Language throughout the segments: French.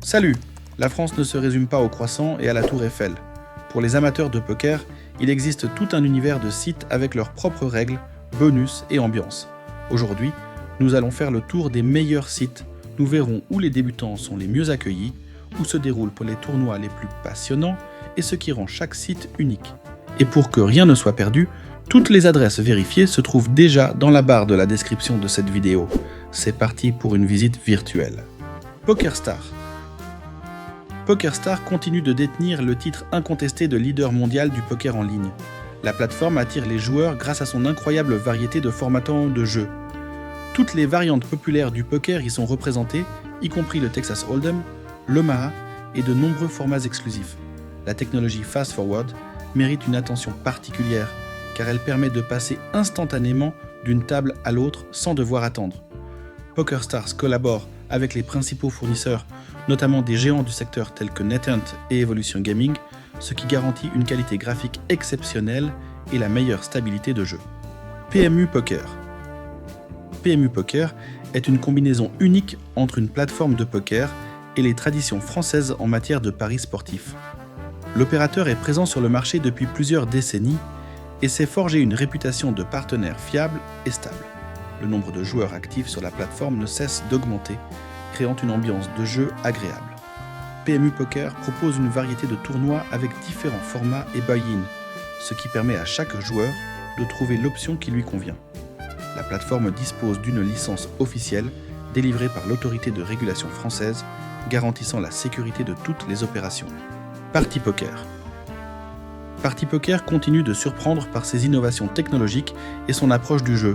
Salut! La France ne se résume pas au croissant et à la tour Eiffel. Pour les amateurs de poker, il existe tout un univers de sites avec leurs propres règles, bonus et ambiance. Aujourd'hui, nous allons faire le tour des meilleurs sites. Nous verrons où les débutants sont les mieux accueillis, où se déroulent pour les tournois les plus passionnants et ce qui rend chaque site unique. Et pour que rien ne soit perdu, toutes les adresses vérifiées se trouvent déjà dans la barre de la description de cette vidéo. C'est parti pour une visite virtuelle. PokerStar. PokerStar continue de détenir le titre incontesté de leader mondial du poker en ligne. La plateforme attire les joueurs grâce à son incroyable variété de formatants de jeux. Toutes les variantes populaires du poker y sont représentées, y compris le Texas Hold'em, l'Omaha et de nombreux formats exclusifs. La technologie Fast Forward mérite une attention particulière car elle permet de passer instantanément d'une table à l'autre sans devoir attendre. PokerStars collabore avec les principaux fournisseurs, notamment des géants du secteur tels que NetHunt et Evolution Gaming, ce qui garantit une qualité graphique exceptionnelle et la meilleure stabilité de jeu. PMU Poker. PMU Poker est une combinaison unique entre une plateforme de poker et les traditions françaises en matière de paris sportifs. L'opérateur est présent sur le marché depuis plusieurs décennies et s'est forgé une réputation de partenaire fiable et stable. Le nombre de joueurs actifs sur la plateforme ne cesse d'augmenter, créant une ambiance de jeu agréable. PMU Poker propose une variété de tournois avec différents formats et buy-in, ce qui permet à chaque joueur de trouver l'option qui lui convient. La plateforme dispose d'une licence officielle délivrée par l'autorité de régulation française, garantissant la sécurité de toutes les opérations. Party Poker. Party Poker continue de surprendre par ses innovations technologiques et son approche du jeu.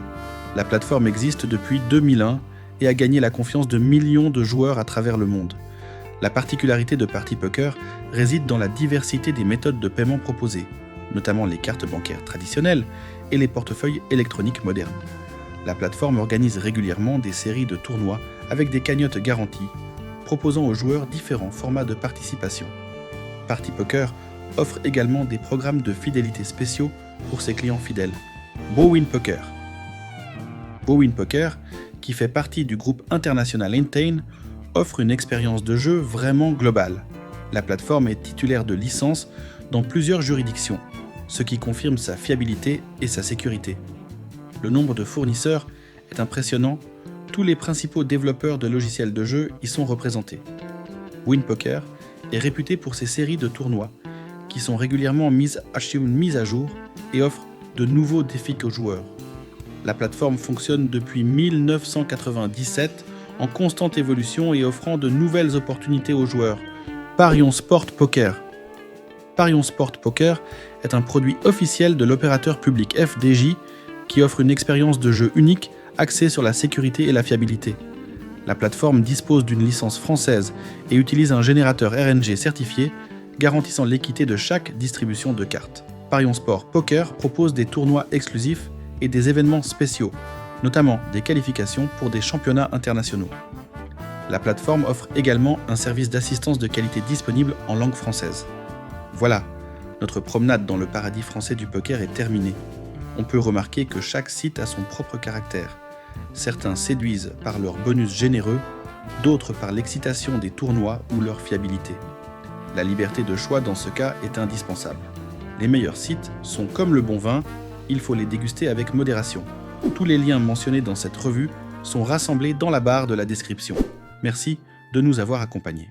La plateforme existe depuis 2001 et a gagné la confiance de millions de joueurs à travers le monde. La particularité de Party Poker réside dans la diversité des méthodes de paiement proposées, notamment les cartes bancaires traditionnelles et les portefeuilles électroniques modernes. La plateforme organise régulièrement des séries de tournois avec des cagnottes garanties, proposant aux joueurs différents formats de participation. Party Poker offre également des programmes de fidélité spéciaux pour ses clients fidèles. Bowin Poker. Bowin Poker, qui fait partie du groupe international Entain, offre une expérience de jeu vraiment globale. La plateforme est titulaire de licences dans plusieurs juridictions, ce qui confirme sa fiabilité et sa sécurité. Le nombre de fournisseurs est impressionnant, tous les principaux développeurs de logiciels de jeu y sont représentés. WinPoker est réputé pour ses séries de tournois, qui sont régulièrement mises à jour et offrent de nouveaux défis aux joueurs. La plateforme fonctionne depuis 1997 en constante évolution et offrant de nouvelles opportunités aux joueurs. Parion Sport Poker. Parion Sport Poker est un produit officiel de l'opérateur public FDJ qui offre une expérience de jeu unique axée sur la sécurité et la fiabilité. La plateforme dispose d'une licence française et utilise un générateur RNG certifié garantissant l'équité de chaque distribution de cartes. Parion Sport Poker propose des tournois exclusifs et des événements spéciaux, notamment des qualifications pour des championnats internationaux. La plateforme offre également un service d'assistance de qualité disponible en langue française. Voilà, notre promenade dans le paradis français du poker est terminée. On peut remarquer que chaque site a son propre caractère. Certains séduisent par leurs bonus généreux, d'autres par l'excitation des tournois ou leur fiabilité. La liberté de choix dans ce cas est indispensable. Les meilleurs sites sont comme le bon vin, il faut les déguster avec modération. Tous les liens mentionnés dans cette revue sont rassemblés dans la barre de la description. Merci de nous avoir accompagnés.